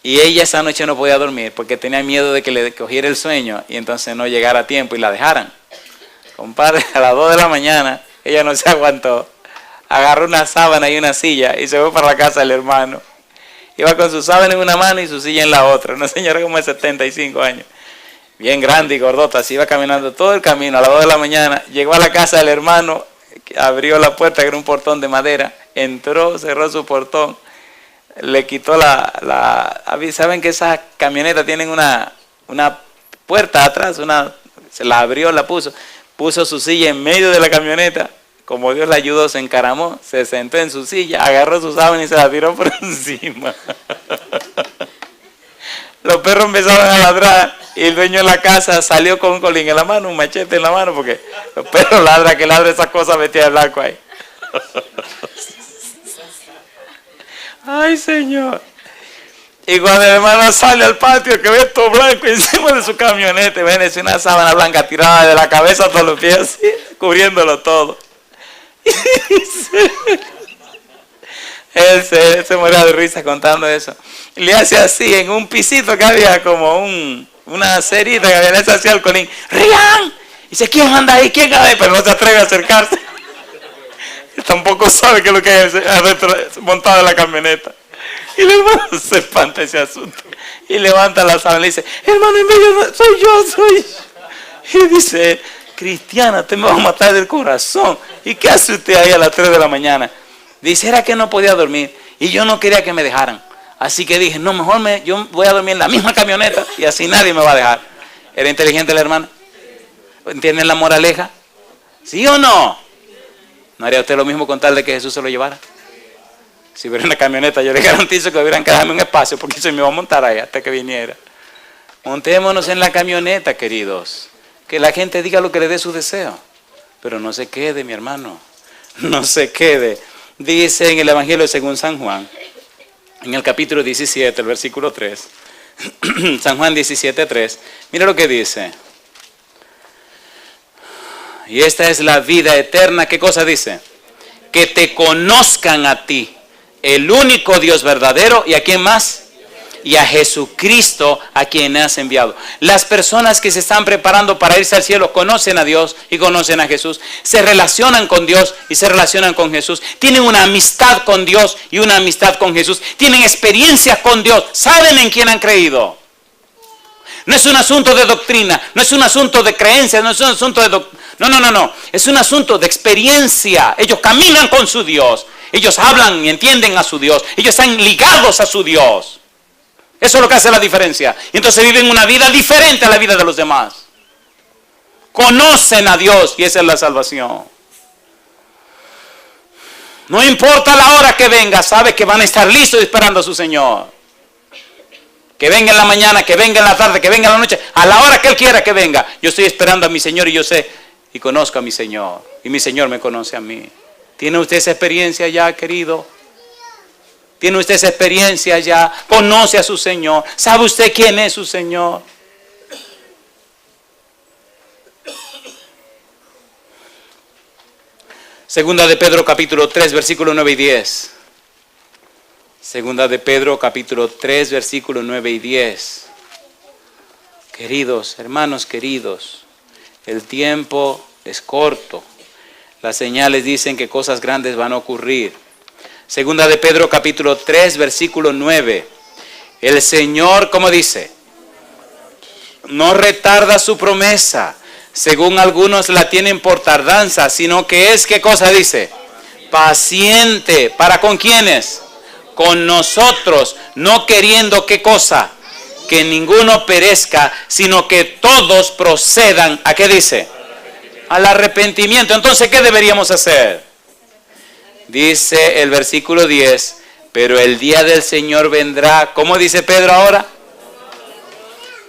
Y ella esa noche no podía dormir porque tenía miedo de que le cogiera el sueño y entonces no llegara a tiempo y la dejaran. Compadre, a las 2 de la mañana ella no se aguantó. Agarró una sábana y una silla y se fue para la casa del hermano. Iba con su sábana en una mano y su silla en la otra. Una señora como de 75 años. Bien grande y gordota. Así iba caminando todo el camino a las 2 de la mañana. Llegó a la casa del hermano, abrió la puerta, que era un portón de madera. Entró, cerró su portón. Le quitó ¿saben que esas camionetas tienen una puerta atrás? Se la abrió, la puso. Puso su silla en medio de la camioneta. Como Dios le ayudó, se encaramó, se sentó en su silla, agarró su sábana y se la tiró por encima. Los perros empezaron a ladrar y el dueño de la casa salió con un colín en la mano, un machete en la mano, porque los perros ladran, que ladra esas cosas vestidas de blanco ahí. Ay, Señor. Y cuando el hermano sale al patio, que ve todo blanco encima de su camioneta, ven, es una sábana blanca tirada de la cabeza hasta los pies, así, cubriéndolo todo. Él se moría de risa contando eso. Y le hace así, en un pisito que había como una cerita que había, le hace así al colín. ¡Rian! Dice, ¿quién anda ahí? ¿Quién anda ahí? Pero no se atreve a acercarse. Él tampoco sabe qué es lo que hay adentro, montado en la camioneta. Y el hermano se espanta ese asunto. Y levanta la sábana y le dice, hermano, en medio soy yo. Y dice, cristiana, te me vas a matar del corazón. ¿Y qué hace usted ahí a las 3 de la mañana? Dice, era que no podía dormir. Y yo no quería que me dejaran. Así que dije, no, mejor yo voy a dormir en la misma camioneta y así nadie me va a dejar. ¿Era inteligente la hermana? ¿Entienden la moraleja? ¿Sí o no? ¿No haría usted lo mismo con tal de que Jesús se lo llevara? Si hubiera una camioneta, yo le garantizo que hubieran quedado en un espacio porque se me iba a montar ahí hasta que viniera. Montémonos en la camioneta, queridos. Que la gente diga lo que le dé su deseo. Pero no se quede, mi hermano. No se quede. Dice en el Evangelio según San Juan, en el capítulo 17, el versículo 3. San Juan 17, 3. Mira lo que dice. Y esta es la vida eterna. ¿Qué cosa dice? Que te conozcan a ti, el único Dios verdadero, ¿y a quién más? Y a Jesucristo, a quien has enviado. Las personas que se están preparando para irse al cielo conocen a Dios y conocen a Jesús. Se relacionan con Dios y se relacionan con Jesús. Tienen una amistad con Dios y una amistad con Jesús. Tienen experiencias con Dios. Saben en quién han creído. No es un asunto de doctrina, no es un asunto de creencia, no es un asunto de no. Es un asunto de experiencia. Ellos caminan con su Dios. Ellos hablan y entienden a su Dios. Ellos están ligados a su Dios. Eso es lo que hace la diferencia. Y entonces viven una vida diferente a la vida de los demás. Conocen a Dios y esa es la salvación. No importa la hora que venga, sabe que van a estar listos esperando a su Señor. Que venga en la mañana, que venga en la tarde, que venga en la noche, a la hora que Él quiera que venga. Yo estoy esperando a mi Señor y yo sé y conozco a mi Señor. Y mi Señor me conoce a mí. ¿Tiene usted esa experiencia ya, querido? ¿Tiene usted esa experiencia ya? ¿Conoce a su Señor? ¿Sabe usted quién es su Señor? Segunda de Pedro capítulo 3, versículo 9 y 10. Segunda de Pedro capítulo 3, versículo 9 y 10. Queridos, hermanos queridos, el tiempo es corto. Las señales dicen que cosas grandes van a ocurrir. Segunda de Pedro capítulo 3, versículo 9. El Señor, ¿cómo dice? No retarda su promesa, según algunos la tienen por tardanza, sino que es, ¿qué cosa dice? Paciente. ¿Para con quiénes? Con nosotros, no queriendo, ¿qué cosa? Que ninguno perezca, sino que todos procedan, ¿a qué dice? Al arrepentimiento. Entonces, ¿qué deberíamos hacer? Dice el versículo 10, pero el día del Señor vendrá, ¿cómo dice Pedro ahora?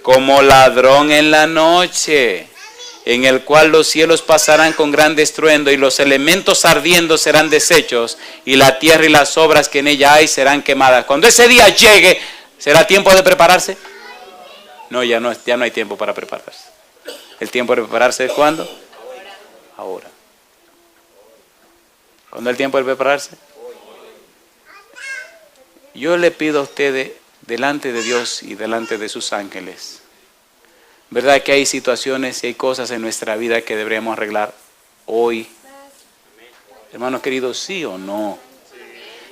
Como ladrón en la noche, en el cual los cielos pasarán con gran estruendo y los elementos ardiendo serán deshechos y la tierra y las obras que en ella hay serán quemadas. Cuando ese día llegue, ¿será tiempo de prepararse? No, ya no hay tiempo para prepararse. ¿El tiempo de prepararse es cuándo? Ahora. ¿Cuándo es el tiempo de prepararse? Yo le pido a ustedes, delante de Dios y delante de sus ángeles, ¿verdad que hay situaciones y hay cosas en nuestra vida que deberíamos arreglar hoy? Hermanos queridos, ¿sí o no?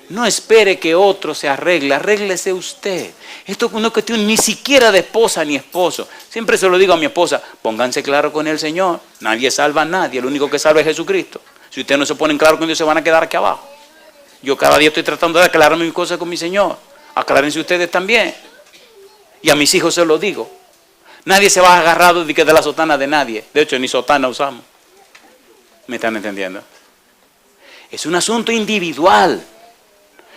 No espere que otro se arregle, arréglese usted. Esto no es cuestión ni siquiera de esposa ni esposo. Siempre se lo digo a mi esposa, pónganse claro con el Señor. Nadie salva a nadie, el único que salva es Jesucristo. Si ustedes no se ponen claro con Dios, se van a quedar aquí abajo. Yo cada día estoy tratando de aclararme mis cosas con mi Señor. Aclárense ustedes también. Y a mis hijos se lo digo. Nadie se va agarrado de la sotana de nadie. De hecho, ni sotana usamos. ¿Me están entendiendo? Es un asunto individual.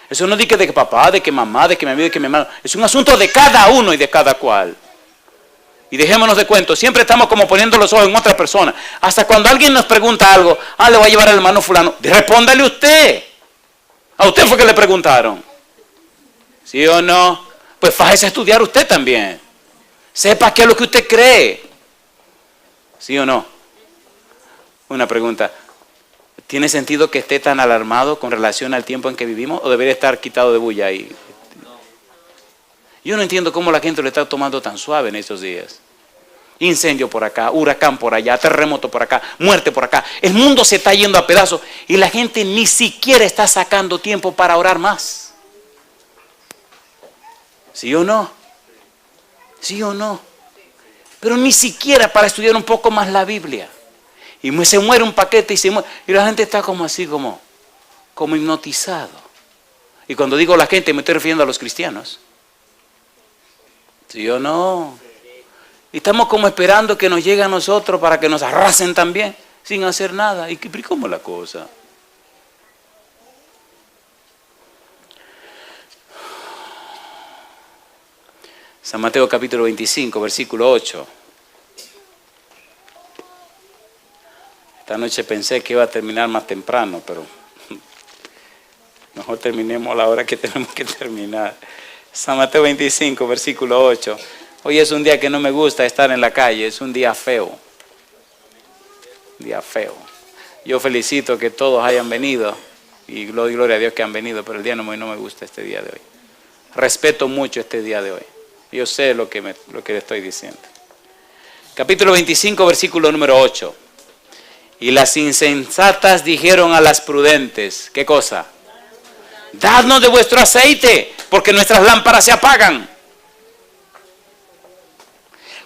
Eso no dice de que papá, de que mamá, de que mi amigo, de que mi hermano. Es un asunto de cada uno y de cada cual. Y dejémonos de cuentos. Siempre estamos como poniendo los ojos en otra persona. Hasta cuando alguien nos pregunta algo, le voy a llevar al hermano fulano. Respóndale usted. A usted fue que le preguntaron. ¿Sí o no? Pues fájese a estudiar usted también. Sepa qué es lo que usted cree. ¿Sí o no? Una pregunta. ¿Tiene sentido que esté tan alarmado con relación al tiempo en que vivimos? ¿O debería estar quitado de bulla ahí? Yo no entiendo cómo la gente lo está tomando tan suave en estos días. Incendio por acá, huracán por allá, terremoto por acá, muerte por acá. El mundo se está yendo a pedazos y la gente ni siquiera está sacando tiempo para orar más. ¿Sí o no? ¿Sí o no? Pero ni siquiera para estudiar un poco más la Biblia. Y se muere un paquete y la gente está como así, como hipnotizado. Y cuando digo la gente me estoy refiriendo a los cristianos. ¿Sí o no? Y estamos como esperando que nos llegue a nosotros para que nos arrasen también, sin hacer nada. ¿Y cómo es la cosa? San Mateo capítulo 25, versículo 8. Esta noche pensé que iba a terminar más temprano, pero mejor terminemos a la hora que tenemos que terminar. San Mateo 25, versículo 8. Hoy es un día que no me gusta estar en la calle, es un día feo. Un día feo. Yo felicito que todos hayan venido y gloria a Dios que han venido, pero el día no me gusta este día de hoy. Respeto mucho este día de hoy. Yo sé lo que le estoy diciendo. Capítulo 25, versículo número 8. Y las insensatas dijeron a las prudentes, ¿qué cosa? Dadnos de vuestro aceite, porque nuestras lámparas se apagan.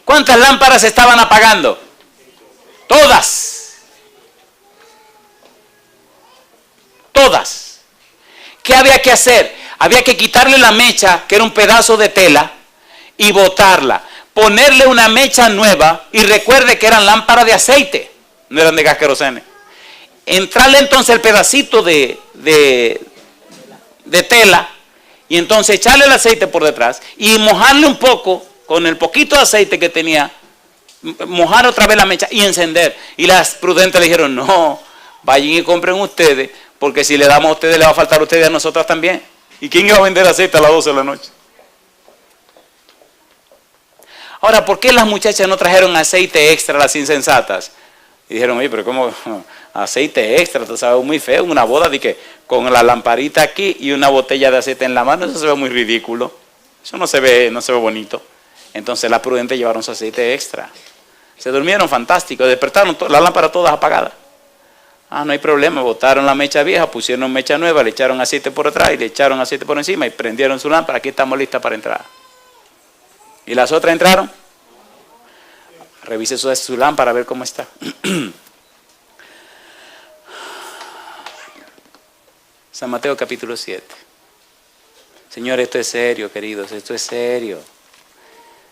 ¿Cuántas lámparas estaban apagando? Todas. Todas. ¿Qué había que hacer? Había que quitarle la mecha, que era un pedazo de tela, y botarla. Ponerle una mecha nueva, y recuerde que eran lámparas de aceite, no eran de gas querosene. Entrarle entonces el pedacito de tela, y entonces echarle el aceite por detrás, y mojarle un poco, con el poquito de aceite que tenía, mojar otra vez la mecha y encender. Y las prudentes le dijeron, no, vayan y compren ustedes, porque si le damos a ustedes, le va a faltar a ustedes y a nosotras también. ¿Y quién iba a vender aceite a las 12 de la noche? Ahora, ¿por qué las muchachas no trajeron aceite extra a las insensatas? Y dijeron, oye, pero ¿cómo aceite extra? Tú sabes, muy feo, una boda de que con la lamparita aquí y una botella de aceite en la mano, eso se ve muy ridículo. Eso no se ve bonito. Entonces las prudentes llevaron su aceite extra. Se durmieron fantástico, despertaron la lámpara todas apagadas. No hay problema, botaron la mecha vieja, pusieron mecha nueva, le echaron aceite por atrás y le echaron aceite por encima y prendieron su lámpara. Aquí estamos listas para entrar. ¿Y las otras entraron? Revise su lámpara a ver cómo está. San Mateo capítulo 7. Señor, esto es serio, queridos, esto es serio.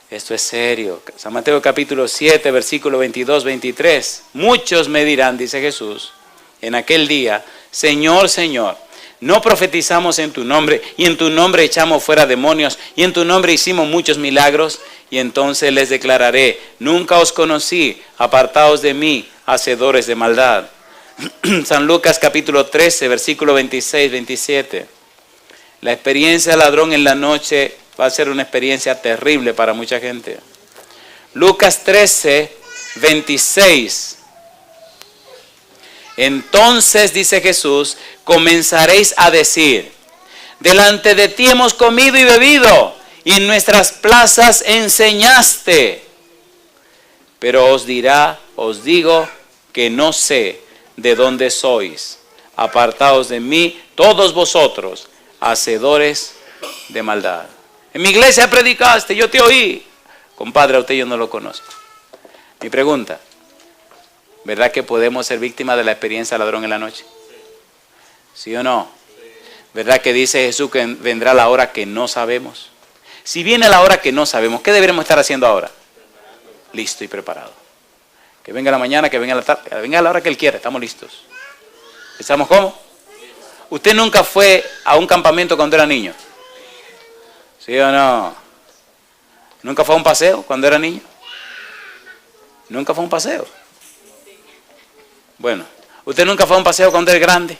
Esto es serio. San Mateo capítulo 7, versículo 22, 23. Muchos me dirán, dice Jesús, en aquel día, Señor, Señor, no profetizamos en tu nombre, y en tu nombre echamos fuera demonios, y en tu nombre hicimos muchos milagros. Y entonces les declararé, nunca os conocí, apartaos de mí, hacedores de maldad. San Lucas capítulo 13, versículo 26, 27. La experiencia del ladrón en la noche va a ser una experiencia terrible para mucha gente. Lucas 13, 26. Entonces, dice Jesús, comenzaréis a decir, delante de ti hemos comido y bebido, y en nuestras plazas enseñaste. Pero os digo que no sé de dónde sois. Apartaos de mí, todos vosotros, hacedores de maldad. En mi iglesia predicaste, yo te oí. Compadre, a usted yo no lo conozco. Mi pregunta, ¿verdad que podemos ser víctimas de la experiencia del ladrón en la noche? ¿Sí o no? ¿Verdad que dice Jesús que vendrá la hora que no sabemos? Si viene la hora que no sabemos, ¿qué deberemos estar haciendo ahora? Listo y preparado. Que venga la mañana, que venga la tarde, que venga a la hora que Él quiera, estamos listos. ¿Estamos cómo? ¿Usted nunca fue a un campamento cuando era niño? ¿Sí o no? ¿Nunca fue a un paseo cuando era niño? ¿Nunca fue a un paseo? Bueno, ¿usted nunca fue a un paseo cuando era grande?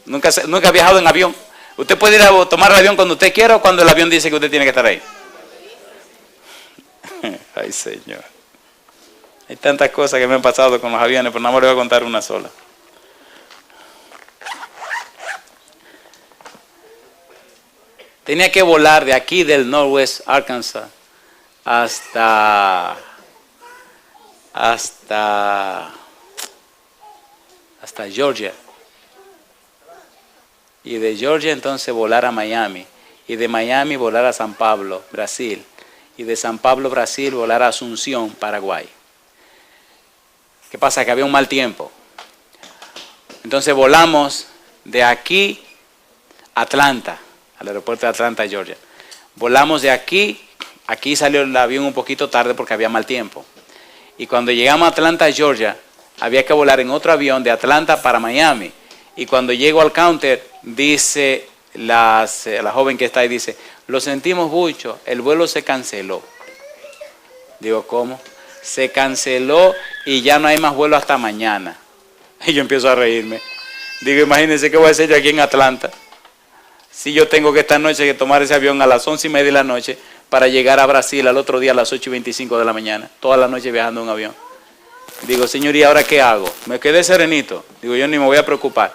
¿Nunca ha viajado en avión? Usted puede ir a tomar el avión cuando usted quiera o cuando el avión dice que usted tiene que estar ahí. Ay, Señor. Hay tantas cosas que me han pasado con los aviones, pero nada más le voy a contar una sola. Tenía que volar de aquí del Northwest Arkansas hasta Georgia. Y de Georgia entonces volar a Miami. Y de Miami volar a San Pablo, Brasil. Y de San Pablo, Brasil, volar a Asunción, Paraguay. ¿Qué pasa? Que había un mal tiempo. Entonces volamos de aquí a Atlanta, al aeropuerto de Atlanta, Georgia. Volamos de aquí salió el avión un poquito tarde porque había mal tiempo. Y cuando llegamos a Atlanta, Georgia, había que volar en otro avión de Atlanta para Miami. Y cuando llego al counter, dice la joven que está ahí, dice, lo sentimos mucho, el vuelo se canceló. Digo, ¿cómo? Se canceló y ya no hay más vuelo hasta mañana. Y yo empiezo a reírme. Digo, imagínense qué voy a hacer yo aquí en Atlanta. Si yo tengo que esta noche que tomar ese avión a las 11:30 de la noche para llegar a Brasil al otro día a las 8:25 de la mañana. Toda la noche viajando en un avión. Digo, señor, ¿y ahora qué hago? Me quedé serenito. Digo, yo ni me voy a preocupar.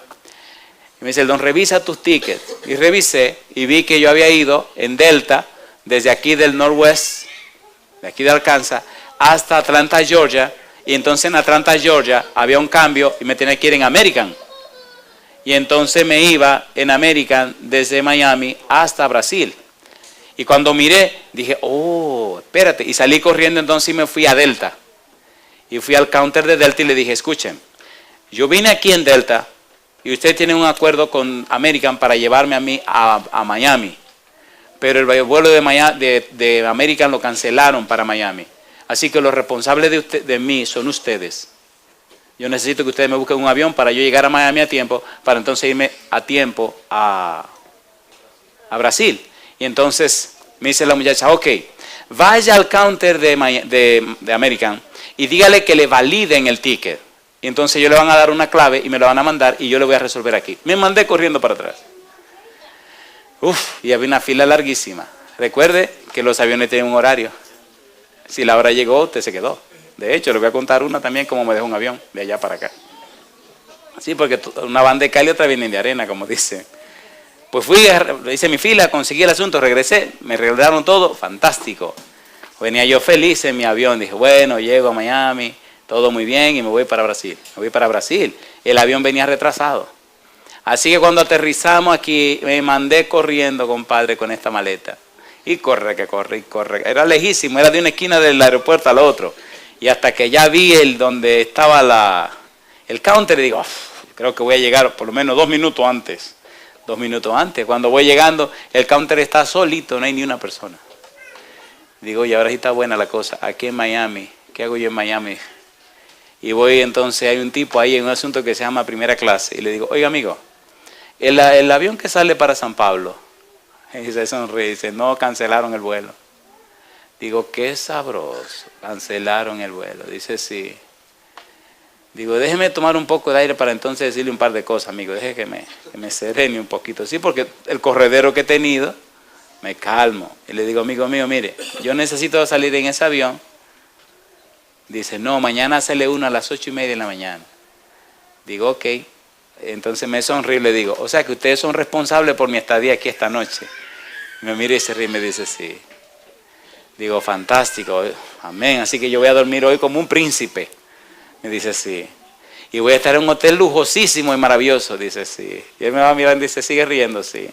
Y me dice, el don, revisa tus tickets. Y revisé y vi que yo había ido en Delta, desde aquí del Northwest, de aquí de Arkansas, hasta Atlanta, Georgia. Y entonces en Atlanta, Georgia, había un cambio y me tenía que ir en American. Y entonces me iba en American desde Miami hasta Brasil. Y cuando miré, dije, oh, espérate. Y salí corriendo entonces y me fui a Delta. Y fui al counter de Delta y le dije, escuchen, yo vine aquí en Delta y usted tiene un acuerdo con American para llevarme a mí a Miami. Pero el vuelo de American lo cancelaron para Miami. Así que los responsables de mí son ustedes. Yo necesito que ustedes me busquen un avión para yo llegar a Miami a tiempo, para entonces irme a tiempo a Brasil. Y entonces me dice la muchacha, ok, vaya al counter de American y dígale que le validen el ticket. Y entonces ellos le van a dar una clave y me lo van a mandar y yo le voy a resolver aquí. Me mandé corriendo para atrás. Y había una fila larguísima. Recuerde que los aviones tienen un horario. Si la hora llegó, usted se quedó. De hecho, le voy a contar una también como me dejó un avión de allá para acá. Sí, porque una van de cal y otra viene de arena, como dicen. Pues fui, hice mi fila, conseguí el asunto, regresé, me regalaron todo, fantástico. Venía yo feliz en mi avión, dije, bueno, llego a Miami, todo muy bien y me voy para Brasil. Me voy para Brasil. El avión venía retrasado. Así que cuando aterrizamos aquí, me mandé corriendo, compadre, con esta maleta. Y corre, que corre, y corre. Era lejísimo, era de una esquina del aeropuerto al otro. Y hasta que ya vi donde estaba el counter, digo, creo que voy a llegar por lo menos 2 minutos antes. 2 minutos antes. Cuando voy llegando, el counter está solito, no hay ni una persona. Digo, y ahora sí está buena la cosa. Aquí en Miami, ¿qué hago yo en Miami? Y voy entonces, hay un tipo ahí en un asunto que se llama primera clase. Y le digo, oiga amigo, el avión que sale para San Pablo. Y se sonríe y dice, no, cancelaron el vuelo. Digo, qué sabroso, cancelaron el vuelo. Dice, sí. Digo, déjeme tomar un poco de aire para entonces decirle un par de cosas, amigo. Deje que me serene un poquito. Sí, porque el corredero que he tenido, me calmo. Y le digo, amigo mío, mire, yo necesito salir en ese avión. Dice, no, mañana sale uno a las 8:30 de la mañana. Digo, ok. Entonces me sonríe y le digo, o sea que ustedes son responsables por mi estadía aquí esta noche. Me mira y se ríe y me dice, sí. Digo, fantástico, amén. Así que yo voy a dormir hoy como un príncipe. Me dice, sí. Y voy a estar en un hotel lujosísimo y maravilloso. Dice, sí. Y él me va a mirar y dice, sigue riendo, sí.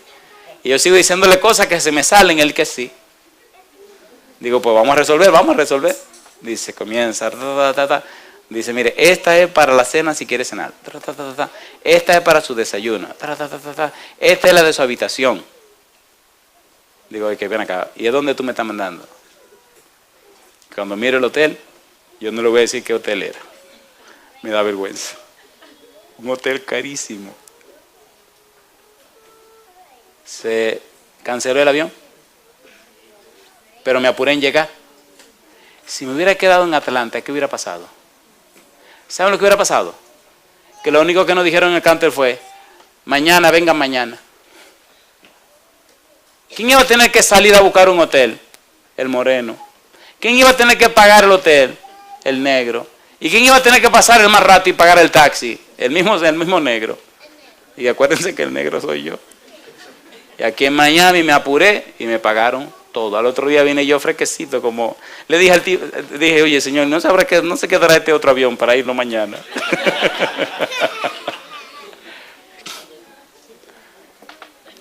Y yo sigo diciéndole cosas que se me salen, él que sí. Digo, pues vamos a resolver, vamos a resolver. Dice, comienza, dice, mire, esta es para la cena si quiere cenar. Esta es para su desayuno. Esta es la de su habitación. Digo, oye, que ven acá. ¿Y es dónde tú me estás mandando? Cuando mire el hotel, yo no le voy a decir qué hotel era. Me da vergüenza. Un hotel carísimo. Se canceló el avión, pero me apuré en llegar. Si me hubiera quedado en Atlanta, ¿qué hubiera pasado? ¿Saben lo que hubiera pasado? Que lo único que nos dijeron en el counter fue, mañana, vengan mañana. ¿Quién iba a tener que salir a buscar un hotel? El moreno. ¿Quién iba a tener que pagar el hotel? El negro. ¿Y quién iba a tener que pasar el más rato y pagar el taxi? El mismo negro. Y acuérdense que el negro soy yo. Y aquí en Miami me apuré y me pagaron todo. Al otro día vine yo fresquecito, como le dije al tío, dije, oye señor, no se quedará este otro avión para irnos mañana.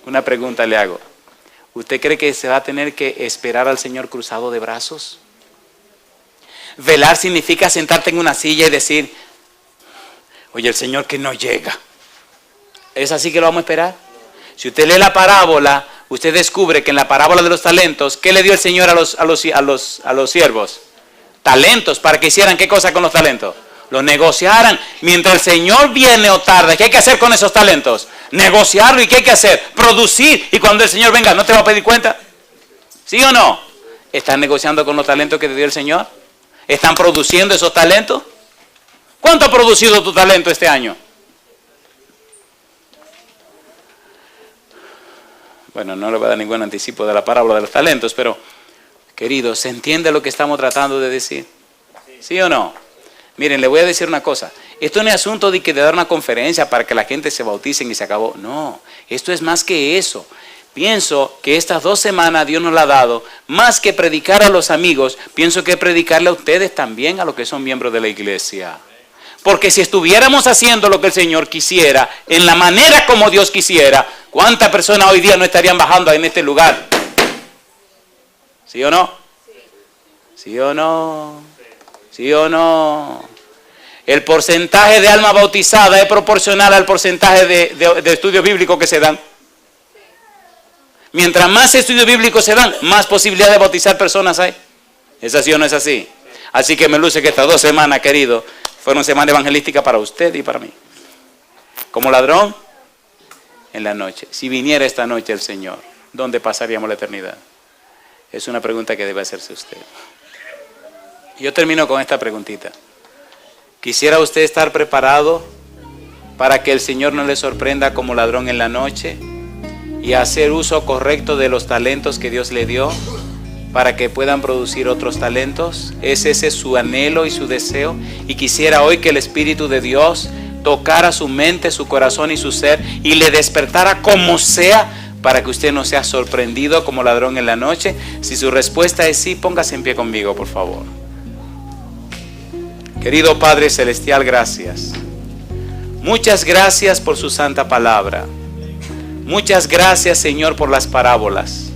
Una pregunta le hago. ¿Usted cree que se va a tener que esperar al Señor cruzado de brazos? Velar significa sentarte en una silla y decir, oye, el Señor que no llega. ¿Es así que lo vamos a esperar? Si usted lee la parábola, usted descubre que en la parábola de los talentos, ¿qué le dio el Señor a los siervos? Talentos, para que hicieran ¿qué cosa con los talentos? Los negociaran. Mientras el Señor viene o tarde, ¿qué hay que hacer con esos talentos? Negociarlo. ¿Y qué hay que hacer? Producir. Y cuando el Señor venga, ¿no te va a pedir cuenta? ¿Sí o no? ¿Están negociando con los talentos que te dio el Señor? ¿Están produciendo esos talentos? ¿Cuánto ha producido tu talento este año? Bueno, no le voy a dar ningún anticipo de la parábola de los talentos, pero, queridos, ¿se entiende lo que estamos tratando de decir? ¿Sí o no? Miren, le voy a decir una cosa. Esto no es asunto de dar una conferencia para que la gente se bautice y se acabó. No, esto es más que eso. Pienso que estas 2 semanas Dios nos la ha dado, más que predicar a los amigos, pienso que predicarle a ustedes también, a los que son miembros de la iglesia. Porque si estuviéramos haciendo lo que el Señor quisiera, en la manera como Dios quisiera, ¿cuántas personas hoy día no estarían bajando en este lugar? ¿Sí o no? ¿Sí o no? ¿Sí o no? El porcentaje de alma bautizada es proporcional al porcentaje de estudios bíblicos que se dan. Mientras más estudios bíblicos se dan, más posibilidad de bautizar personas hay. ¿Es así o no es así? Así que me luce que estas 2 semanas, querido, fueron semanas evangelísticas para usted y para mí. Como ladrón, en la noche. Si viniera esta noche el Señor, ¿dónde pasaríamos la eternidad? Es una pregunta que debe hacerse usted. Yo termino con esta preguntita. ¿Quisiera usted estar preparado para que el Señor no le sorprenda como ladrón en la noche y hacer uso correcto de los talentos que Dios le dio para que puedan producir otros talentos? ¿Es ese su anhelo y su deseo? Y quisiera hoy que el Espíritu de Dios tocara su mente, su corazón y su ser y le despertara como sea para que usted no sea sorprendido como ladrón en la noche. Si su respuesta es sí, póngase en pie conmigo, por favor. Querido Padre Celestial, gracias. Muchas gracias por su santa palabra. Muchas gracias, Señor, por las parábolas.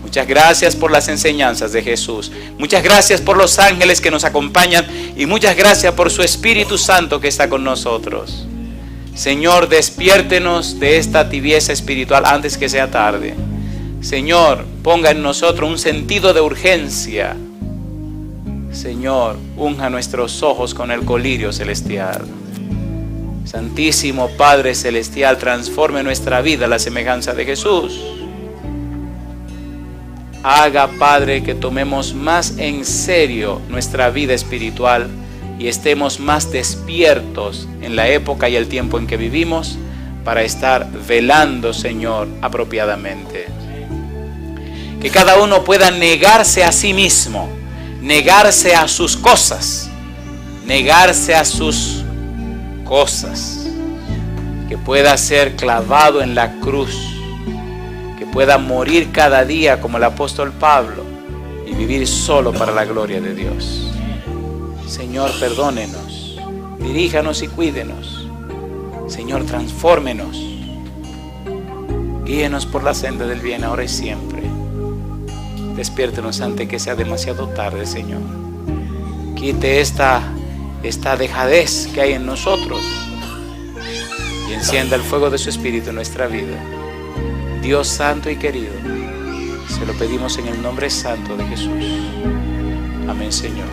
Muchas gracias por las enseñanzas de Jesús. Muchas gracias por los ángeles que nos acompañan y muchas gracias por su Espíritu Santo que está con nosotros. Señor, despiértenos de esta tibieza espiritual antes que sea tarde. Señor, ponga en nosotros un sentido de urgencia. Señor, unja nuestros ojos con el colirio celestial. Santísimo Padre Celestial, transforme nuestra vida a la semejanza de Jesús. Haga, Padre, que tomemos más en serio nuestra vida espiritual y estemos más despiertos en la época y el tiempo en que vivimos para estar velando, Señor, apropiadamente. Que cada uno pueda negarse a sí mismo, negarse a sus cosas, negarse a sus cosas, que pueda ser clavado en la cruz, que pueda morir cada día como el apóstol Pablo y vivir solo para la gloria de Dios. Señor, perdónenos, diríjanos y cuídenos. Señor, transfórmenos, guíenos por la senda del bien ahora y siempre. Despiértenos antes que sea demasiado tarde, Señor. Quite esta dejadez que hay en nosotros y encienda el fuego de su Espíritu en nuestra vida. Dios santo y querido, se lo pedimos en el nombre santo de Jesús. Amén, Señor.